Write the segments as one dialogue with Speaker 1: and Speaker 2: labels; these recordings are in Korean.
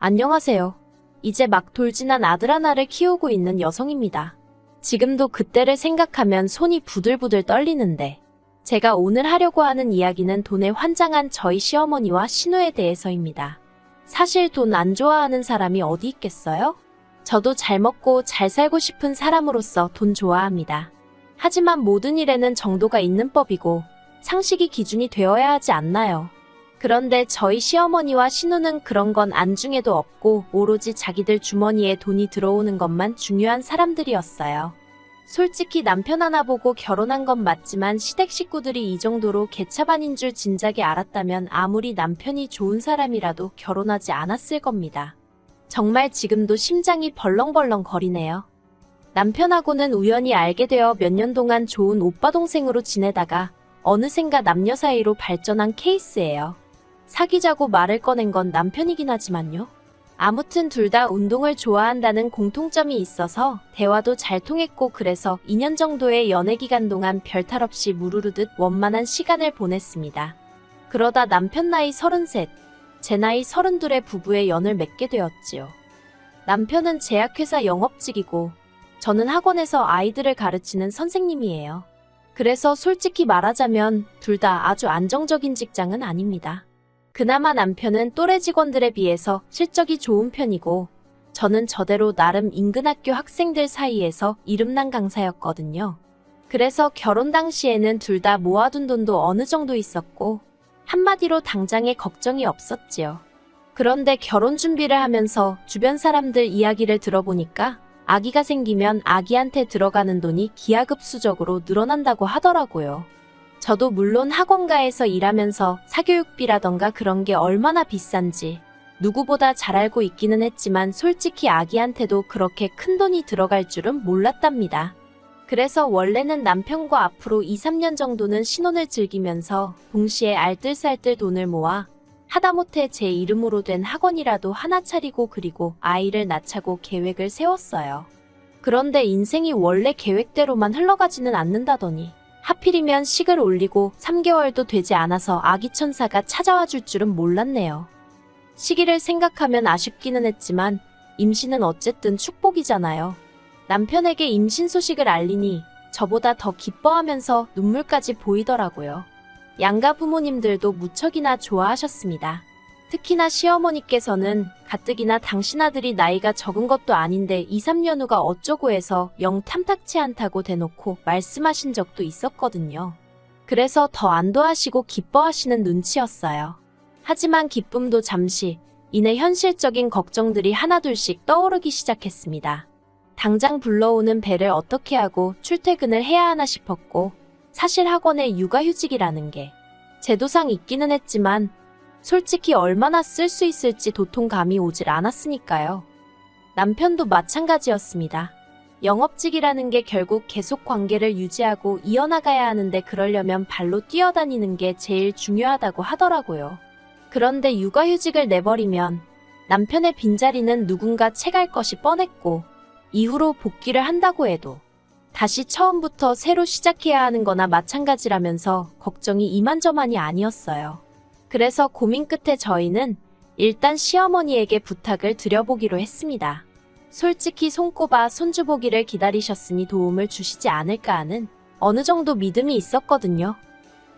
Speaker 1: 안녕하세요. 이제 막 돌진한 아들 하나를 키우고 있는 여성입니다. 지금도 그때를 생각하면 손이 부들부들 떨리는데 제가 오늘 하려고 하는 이야기는 돈에 환장한 저희 시어머니와 신우에 대해서입니다. 사실 돈 안 좋아하는 사람이 어디 있겠어요? 저도 잘 먹고 잘 살고 싶은 사람으로서 돈 좋아합니다. 하지만 모든 일에는 정도가 있는 법이고 상식이 기준이 되어야 하지 않나요? 그런데 저희 시어머니와 신우는 그런 건 안중에도 없고 오로지 자기들 주머니에 돈이 들어오는 것만 중요한 사람들이었어요. 솔직히 남편 하나 보고 결혼한 건 맞지만 시댁 식구들이 이 정도로 개차반인 줄 진작에 알았다면 아무리 남편이 좋은 사람이라도 결혼하지 않았을 겁니다. 정말 지금도 심장이 벌렁벌렁 거리네요. 남편하고는 우연히 알게 되어 몇 년 동안 좋은 오빠 동생으로 지내다가 어느샌가 남녀 사이로 발전한 케이스예요. 사귀자고 말을 꺼낸 건 남편이긴 하지만요. 아무튼 둘 다 운동을 좋아한다는 공통점이 있어서 대화도 잘 통했고 그래서 2년 정도의 연애 기간 동안 별탈 없이 무르르듯 원만한 시간을 보냈습니다. 그러다 남편 나이 33, 제 나이 32의 부부의 연을 맺게 되었지요. 남편은 제약회사 영업직이고 저는 학원에서 아이들을 가르치는 선생님이에요. 그래서 솔직히 말하자면 둘 다 아주 안정적인 직장은 아닙니다. 그나마 남편은 또래 직원들에 비해서 실적이 좋은 편이고 저는 저대로 나름 인근 학교 학생들 사이에서 이름난 강사였거든요. 그래서 결혼 당시에는 둘 다 모아둔 돈도 어느 정도 있었고 한마디로 당장에 걱정이 없었지요. 그런데 결혼 준비를 하면서 주변 사람들 이야기를 들어보니까 아기가 생기면 아기한테 들어가는 돈이 기하급수적으로 늘어난다고 하더라고요. 저도 물론 학원가에서 일하면서 사교육비라던가 그런 게 얼마나 비싼지 누구보다 잘 알고 있기는 했지만 솔직히 아기한테도 그렇게 큰 돈이 들어갈 줄은 몰랐답니다. 그래서 원래는 남편과 앞으로 2, 3년 정도는 신혼을 즐기면서 동시에 알뜰살뜰 돈을 모아 하다못해 제 이름으로 된 학원이라도 하나 차리고 그리고 아이를 낳자고 계획을 세웠어요. 그런데 인생이 원래 계획대로만 흘러가지는 않는다더니 하필이면 식을 올리고 3개월도 되지 않아서 아기 천사가 찾아와 줄 줄은 몰랐네요. 시기를 생각하면 아쉽기는 했지만 임신은 어쨌든 축복이잖아요. 남편에게 임신 소식을 알리니 저보다 더 기뻐하면서 눈물까지 보이더라고요. 양가 부모님들도 무척이나 좋아하셨습니다. 특히나 시어머니께서는 가뜩이나 당신 아들이 나이가 적은 것도 아닌데 2, 3년 후가 어쩌고 해서 영 탐탁치 않다고 대놓고 말씀하신 적도 있었거든요. 그래서 더 안도하시고 기뻐하시는 눈치였어요. 하지만 기쁨도 잠시, 이내 현실적인 걱정들이 하나둘씩 떠오르기 시작했습니다. 당장 불러오는 배를 어떻게 하고 출퇴근을 해야 하나 싶었고 사실 학원에 육아휴직이라는 게 제도상 있기는 했지만 솔직히 얼마나 쓸 수 있을지 도통 감이 오질 않았으니까요. 남편도 마찬가지였습니다. 영업직이라는 게 결국 계속 관계를 유지하고 이어나가야 하는데 그러려면 발로 뛰어다니는 게 제일 중요하다고 하더라고요. 그런데 육아휴직을 내버리면 남편의 빈자리는 누군가 채갈 것이 뻔했고 이후로 복귀를 한다고 해도 다시 처음부터 새로 시작해야 하는 거나 마찬가지라면서 걱정이 이만저만이 아니었어요. 그래서 고민 끝에 저희는 일단 시어머니에게 부탁을 드려보기로 했습니다. 솔직히 손꼽아 손주 보기를 기다리셨으니 도움을 주시지 않을까 하는 어느 정도 믿음이 있었거든요.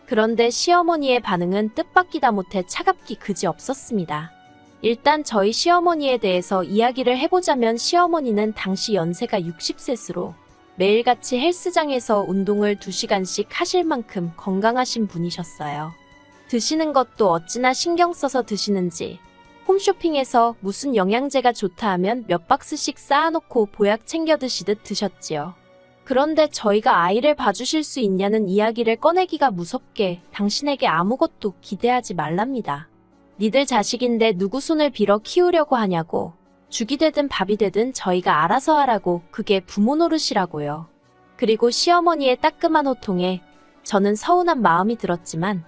Speaker 1: 그런데 시어머니의 반응은 뜻밖이다 못해 차갑기 그지없었습니다. 일단 저희 시어머니에 대해서 이야기를 해보자면 시어머니는 당시 연세가 60세스로 매일같이 헬스장에서 운동을 2시간씩 하실 만큼 건강하신 분이셨어요. 드시는 것도 어찌나 신경 써서 드시는지 홈쇼핑에서 무슨 영양제가 좋다 하면 몇 박스씩 쌓아놓고 보약 챙겨 드시듯 드셨지요. 그런데 저희가 아이를 봐주실 수 있냐는 이야기를 꺼내기가 무섭게 당신에게 아무것도 기대하지 말랍니다. 니들 자식인데 누구 손을 빌어 키우려고 하냐고 죽이 되든 밥이 되든 저희가 알아서 하라고 그게 부모 노릇이라고요. 그리고 시어머니의 따끔한 호통에 저는 서운한 마음이 들었지만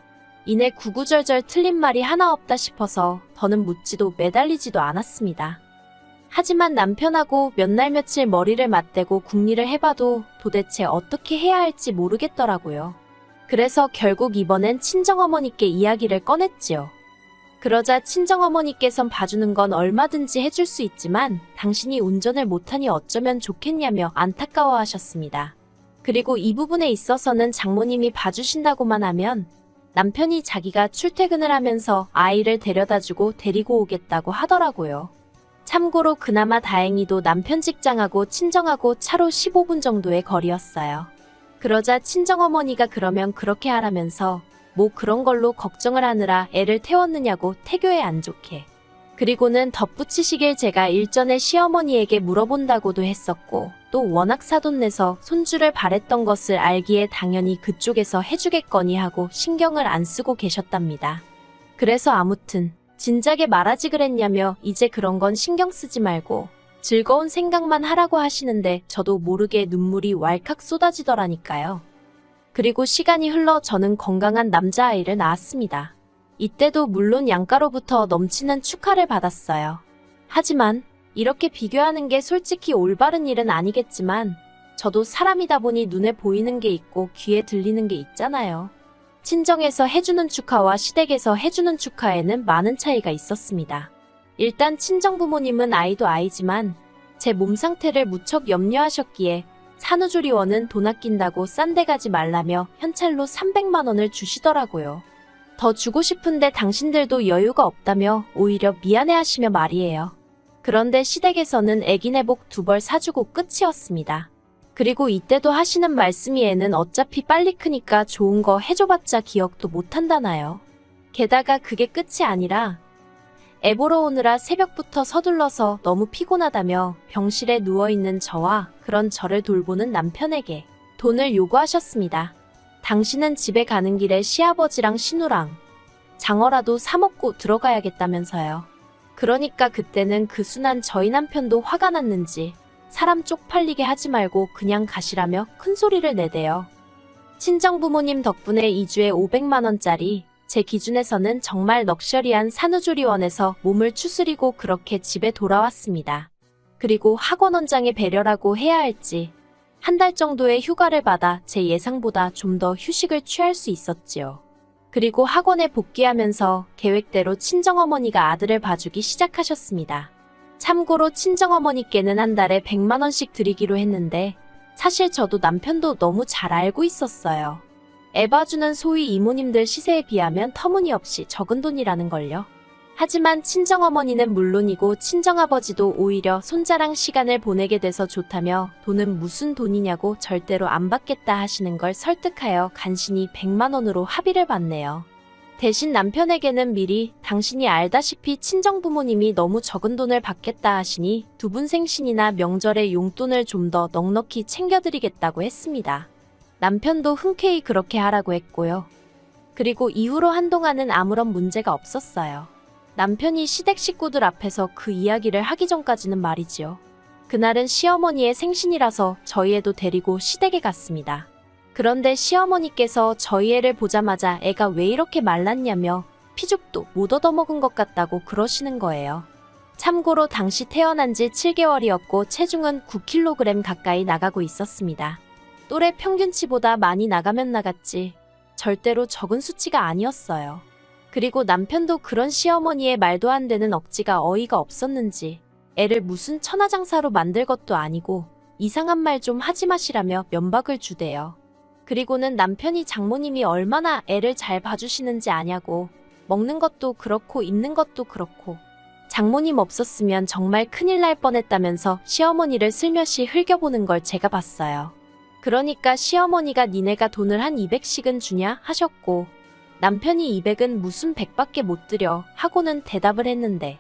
Speaker 1: 이내 구구절절 틀린 말이 하나 없다 싶어서 더는 묻지도 매달리지도 않았습니다. 하지만 남편하고 몇 날 며칠 머리를 맞대고 궁리를 해봐도 도대체 어떻게 해야 할지 모르겠더라고요. 그래서 결국 이번엔 친정어머니께 이야기를 꺼냈지요. 그러자 친정어머니께선 봐주는 건 얼마든지 해줄 수 있지만 당신이 운전을 못하니 어쩌면 좋겠냐며 안타까워하셨습니다. 그리고 이 부분에 있어서는 장모님이 봐주신다고만 하면 남편이 자기가 출퇴근을 하면서 아이를 데려다주고 데리고 오겠다고 하더라고요. 참고로 그나마 다행히도 남편 직장하고 친정하고 차로 15분 정도의 거리였어요. 그러자 친정어머니가 그러면 그렇게 하라면서 뭐 그런 걸로 걱정을 하느라 애를 태웠느냐고 태교에 안 좋게. 그리고는 덧붙이시길 제가 일전에 시어머니에게 물어본다고도 했었고 또 워낙 사돈 내서 손주를 바랬던 것을 알기에 당연히 그쪽에서 해주겠거니 하고 신경을 안 쓰고 계셨답니다. 그래서 아무튼 진작에 말하지 그랬냐며 이제 그런 건 신경 쓰지 말고 즐거운 생각만 하라고 하시는데 저도 모르게 눈물이 왈칵 쏟아지더라니까요. 그리고 시간이 흘러 저는 건강한 남자아이를 낳았습니다. 이때도 물론 양가로부터 넘치는 축하를 받았어요. 하지만 이렇게 비교하는 게 솔직히 올바른 일은 아니겠지만 저도 사람이다 보니 눈에 보이는 게 있고 귀에 들리는 게 있잖아요. 친정에서 해주는 축하와 시댁에서 해주는 축하에는 많은 차이가 있었습니다. 일단 친정부모님은 아이도 아이지만 제 몸 상태를 무척 염려하셨기에 산후조리원은 돈 아낀다고 싼 데 가지 말라며 현찰로 300만 원을 주시더라고요. 더 주고 싶은데 당신들도 여유가 없다며 오히려 미안해하시며 말이에요. 그런데 시댁에서는 애기 내복 2벌 사주고 끝이었습니다. 그리고 이때도 하시는 말씀이 애는 어차피 빨리 크니까 좋은 거 해줘봤자 기억도 못한다나요. 게다가 그게 끝이 아니라 애 보러 오느라 새벽부터 서둘러서 너무 피곤하다며 병실에 누워있는 저와 그런 저를 돌보는 남편에게 돈을 요구하셨습니다. 당신은 집에 가는 길에 시아버지랑 신우랑 장어라도 사 먹고 들어가야겠다면서요. 그러니까 그때는 그 순한 저희 남편도 화가 났는지 사람 쪽팔리게 하지 말고 그냥 가시라며 큰 소리를 내대요. 친정부모님 덕분에 2주에 500만 원짜리 제 기준에서는 정말 럭셔리한 산후조리원에서 몸을 추스리고 그렇게 집에 돌아왔습니다. 그리고 학원 원장의 배려라고 해야 할지 한 달 정도의 휴가를 받아 제 예상보다 좀 더 휴식을 취할 수 있었지요. 그리고 학원에 복귀하면서 계획대로 친정어머니가 아들을 봐주기 시작하셨습니다. 참고로 친정어머니께는 한 달에 100만 원씩 드리기로 했는데 사실 저도 남편도 너무 잘 알고 있었어요. 애 봐주는 소위 이모님들 시세에 비하면 터무니없이 적은 돈이라는 걸요. 하지만 친정어머니는 물론이고 친정아버지도 오히려 손자랑 시간을 보내게 돼서 좋다며 돈은 무슨 돈이냐고 절대로 안 받겠다 하시는 걸 설득하여 간신히 100만 원으로 합의를 봤네요. 대신 남편에게는 미리 당신이 알다시피 친정부모님이 너무 적은 돈을 받겠다 하시니 두 분 생신이나 명절에 용돈을 좀 더 넉넉히 챙겨드리겠다고 했습니다. 남편도 흔쾌히 그렇게 하라고 했고요. 그리고 이후로 한동안은 아무런 문제가 없었어요. 남편이 시댁 식구들 앞에서 그 이야기를 하기 전까지는 말이지요. 그날은 시어머니의 생신이라서 저희 애도 데리고 시댁에 갔습니다. 그런데 시어머니께서 저희 애를 보자마자 애가 왜 이렇게 말랐냐며 피죽도 못 얻어먹은 것 같다고 그러시는 거예요. 참고로 당시 태어난 지 7개월이었고 체중은 9kg 가까이 나가고 있었습니다. 또래 평균치보다 많이 나가면 나갔지 절대로 적은 수치가 아니었어요. 그리고 남편도 그런 시어머니의 말도 안 되는 억지가 어이가 없었는지 애를 무슨 천하장사로 만들 것도 아니고 이상한 말 좀 하지 마시라며 면박을 주대요. 그리고는 남편이 장모님이 얼마나 애를 잘 봐주시는지 아냐고 먹는 것도 그렇고 입는 것도 그렇고 장모님 없었으면 정말 큰일 날 뻔했다면서 시어머니를 슬며시 흘겨보는 걸 제가 봤어요. 그러니까 시어머니가 니네가 돈을 한 200씩은 주냐 하셨고 남편이 200은 무슨 100밖에 못 드려 하고는 대답을 했는데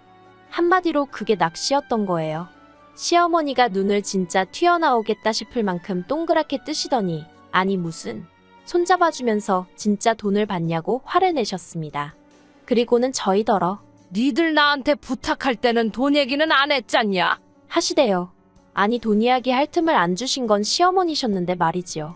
Speaker 1: 한마디로 그게 낚시였던 거예요. 시어머니가 눈을 진짜 튀어나오겠다 싶을 만큼 동그랗게 뜨시더니 아니 무슨 손잡아주면서 진짜 돈을 받냐고 화를 내셨습니다. 그리고는 저희더러
Speaker 2: 니들 나한테 부탁할 때는 돈 얘기는 안 했잖냐?
Speaker 1: 하시대요. 아니 돈 이야기 할 틈을 안 주신 건 시어머니셨는데 말이지요.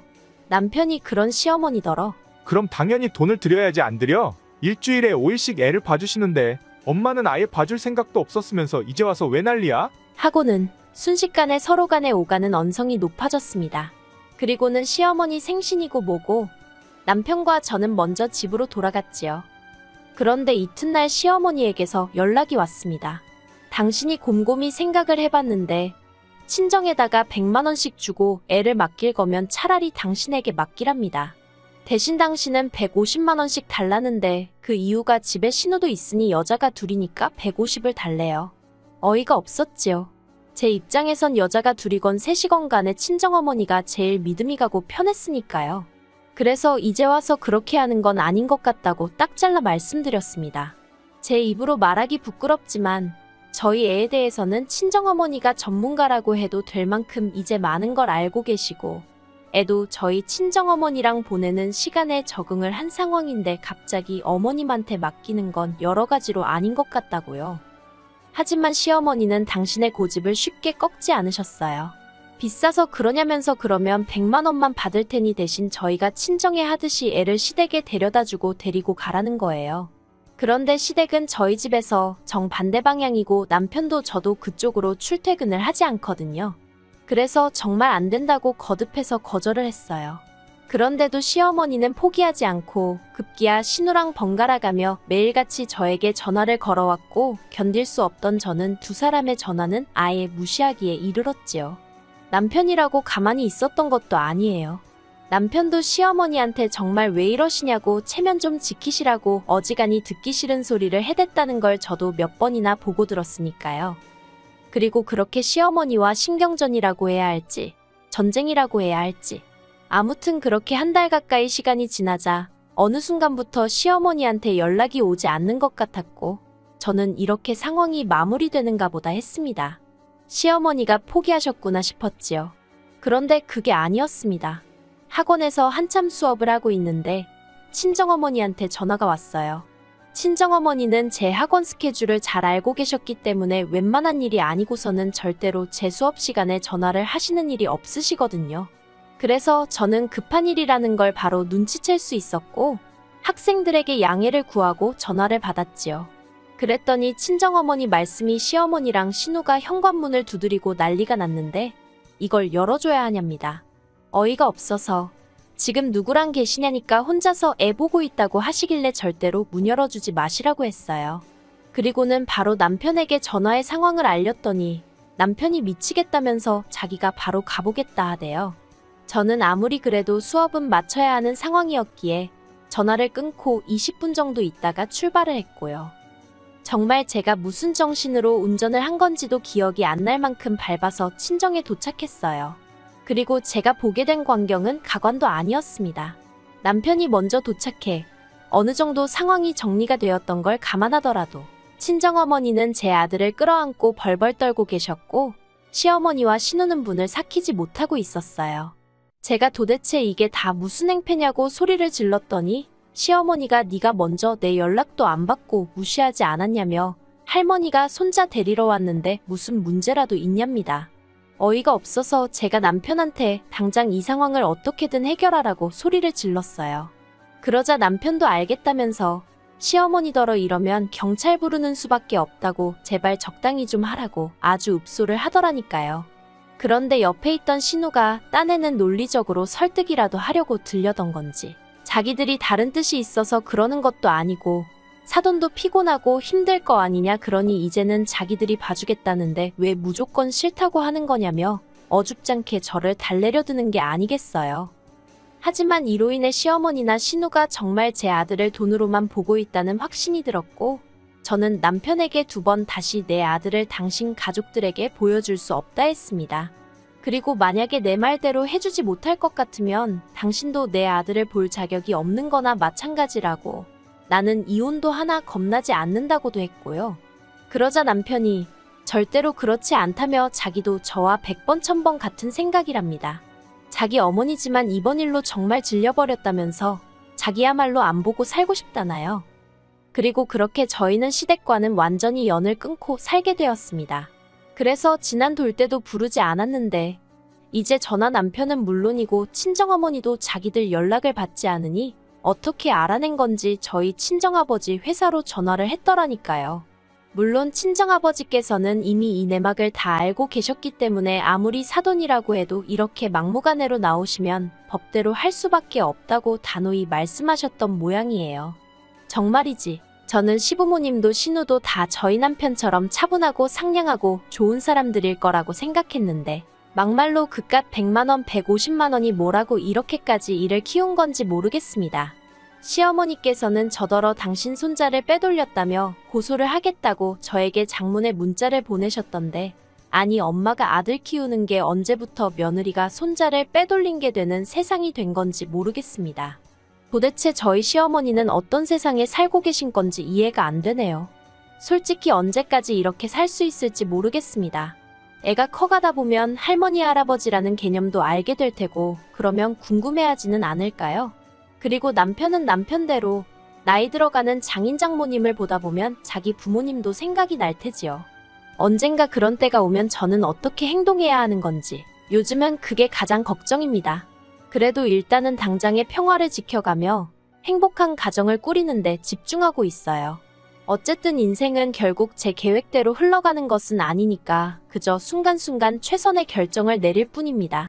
Speaker 1: 남편이 그런 시어머니더러
Speaker 3: 그럼 당연히 돈을 드려야지 안 드려? 일주일에 5일씩 애를 봐주시는데 엄마는 아예 봐줄 생각도 없었으면서 이제 와서 왜 난리야?
Speaker 1: 하고는 순식간에 서로 간의 오가는 언성이 높아졌습니다. 그리고는 시어머니 생신이고 뭐고 남편과 저는 먼저 집으로 돌아갔지요. 그런데 이튿날 시어머니에게서 연락이 왔습니다. 당신이 곰곰이 생각을 해봤는데 친정에다가 100만 원씩 주고 애를 맡길 거면 차라리 당신에게 맡기랍니다. 대신 당신은 150만 원씩 달라는데 그 이유가 집에 신우도 있으니 여자가 둘이니까 150을 달래요. 어이가 없었지요. 제 입장에선 여자가 둘이건 셋이건 간에 친정어머니가 제일 믿음이 가고 편했으니까요. 그래서 이제 와서 그렇게 하는 건 아닌 것 같다고 딱 잘라 말씀드렸습니다. 제 입으로 말하기 부끄럽지만 저희 애에 대해서는 친정어머니가 전문가라고 해도 될 만큼 이제 많은 걸 알고 계시고 애도 저희 친정어머니랑 보내는 시간에 적응을 한 상황인데 갑자기 어머님한테 맡기는 건 여러 가지로 아닌 것 같다고요. 하지만 시어머니는 당신의 고집을 쉽게 꺾지 않으셨어요. 비싸서 그러냐면서 그러면 100만 원만 받을 테니 대신 저희가 친정에 하듯이 애를 시댁에 데려다주고 데리고 가라는 거예요. 그런데 시댁은 저희 집에서 정반대 방향이고 남편도 저도 그쪽으로 출퇴근을 하지 않거든요. 그래서 정말 안 된다고 거듭해서 거절을 했어요. 그런데도 시어머니는 포기하지 않고 급기야 신우랑 번갈아 가며 매일같이 저에게 전화를 걸어왔고 견딜 수 없던 저는 두 사람의 전화는 아예 무시하기에 이르렀지요. 남편이라고 가만히 있었던 것도 아니에요. 남편도 시어머니한테 정말 왜 이러시냐고 체면 좀 지키시라고 어지간히 듣기 싫은 소리를 해댔다는 걸 저도 몇 번이나 보고 들었으니까요. 그리고 그렇게 시어머니와 신경전이라고 해야 할지 전쟁이라고 해야 할지 아무튼 그렇게 한 달 가까이 시간이 지나자 어느 순간부터 시어머니한테 연락이 오지 않는 것 같았고 저는 이렇게 상황이 마무리되는가 보다 했습니다. 시어머니가 포기하셨구나 싶었지요. 그런데 그게 아니었습니다. 학원에서 한참 수업을 하고 있는데 친정어머니한테 전화가 왔어요. 친정어머니는 제 학원 스케줄을 잘 알고 계셨기 때문에 웬만한 일이 아니고서는 절대로 제 수업 시간에 전화를 하시는 일이 없으시거든요. 그래서 저는 급한 일이라는 걸 바로 눈치챌 수 있었고 학생들에게 양해를 구하고 전화를 받았지요. 그랬더니 친정어머니 말씀이 시어머니랑 신우가 현관문을 두드리고 난리가 났는데 이걸 열어줘야 하냐입니다. 어이가 없어서 지금 누구랑 계시냐니까 혼자서 애 보고 있다고 하시길래 절대로 문 열어주지 마시라고 했어요. 그리고는 바로 남편에게 전화의 상황을 알렸더니 남편이 미치겠다면서 자기가 바로 가보겠다 하대요. 저는 아무리 그래도 수업은 마쳐야 하는 상황이었기에 전화를 끊고 20분 정도 있다가 출발을 했고요. 정말 제가 무슨 정신으로 운전을 한 건지도 기억이 안 날 만큼 밟아서 친정에 도착했어요. 그리고 제가 보게 된 광경은 가관도 아니었습니다. 남편이 먼저 도착해 어느 정도 상황이 정리가 되었던 걸 감안하더라도 친정어머니는 제 아들을 끌어안고 벌벌 떨고 계셨고 시어머니와 신우는 문을 삭히지 못하고 있었어요. 제가 도대체 이게 다 무슨 행패냐고 소리를 질렀더니 시어머니가 네가 먼저 내 연락도 안 받고 무시하지 않았냐며 할머니가 손자 데리러 왔는데 무슨 문제라도 있냐입니다. 어이가 없어서 제가 남편한테 당장 이 상황을 어떻게든 해결하라고 소리를 질렀어요. 그러자 남편도 알겠다면서 시어머니더러 이러면 경찰 부르는 수밖에 없다고 제발 적당히 좀 하라고 아주 읍소를 하더라니까요. 그런데 옆에 있던 신우가 딴에는 논리적으로 설득이라도 하려고 들려던 건지 자기들이 다른 뜻이 있어서 그러는 것도 아니고 사돈도 피곤하고 힘들 거 아니냐 그러니 이제는 자기들이 봐주겠다는데 왜 무조건 싫다고 하는 거냐며 어줍잖게 저를 달래려 드는 게 아니겠어요. 하지만 이로 인해 시어머니나 신우가 정말 제 아들을 돈으로만 보고 있다는 확신이 들었고 저는 남편에게 2번 다시 내 아들을 당신 가족들에게 보여줄 수 없다 했습니다. 그리고 만약에 내 말대로 해주지 못할 것 같으면 당신도 내 아들을 볼 자격이 없는 거나 마찬가지라고 나는 이혼도 하나 겁나지 않는다고도 했고요. 그러자 남편이 절대로 그렇지 않다며 자기도 저와 100번 1000번 같은 생각이랍니다. 자기 어머니지만 이번 일로 정말 질려버렸다면서 자기야말로 안 보고 살고 싶다나요. 그리고 그렇게 저희는 시댁과는 완전히 연을 끊고 살게 되었습니다. 그래서 지난 돌 때도 부르지 않았는데 이제 저나 남편은 물론이고 친정어머니도 자기들 연락을 받지 않으니 어떻게 알아낸 건지 저희 친정아버지 회사로 전화를 했더라니까요. 물론 친정아버지께서는 이미 이 내막을 다 알고 계셨기 때문에 아무리 사돈이라고 해도 이렇게 막무가내로 나오시면 법대로 할 수밖에 없다고 단호히 말씀하셨던 모양이에요. 정말이지. 저는 시부모님도 신우도 다 저희 남편처럼 차분하고 상냥하고 좋은 사람들일 거라고 생각했는데 막말로 그깟 100만원, 150만원이 뭐라고 이렇게까지 이를 키운 건지 모르겠습니다. 시어머니께서는 저더러 당신 손자를 빼돌렸다며 고소를 하겠다고 저에게 장문의 문자를 보내셨던데 아니 엄마가 아들 키우는 게 언제부터 며느리가 손자를 빼돌린 게 되는 세상이 된 건지 모르겠습니다. 도대체 저희 시어머니는 어떤 세상에 살고 계신 건지 이해가 안 되네요. 솔직히 언제까지 이렇게 살 수 있을지 모르겠습니다. 애가 커가다 보면 할머니 할아버지라는 개념도 알게 될 테고 그러면 궁금해하지는 않을까요? 그리고 남편은 남편대로 나이 들어가는 장인 장모님을 보다 보면 자기 부모님도 생각이 날 테지요. 언젠가 그런 때가 오면 저는 어떻게 행동해야 하는 건지 요즘은 그게 가장 걱정입니다. 그래도 일단은 당장의 평화를 지켜가며 행복한 가정을 꾸리는데 집중하고 있어요. 어쨌든 인생은 결국 제 계획대로 흘러가는 것은 아니니까 그저 순간순간 최선의 결정을 내릴 뿐입니다.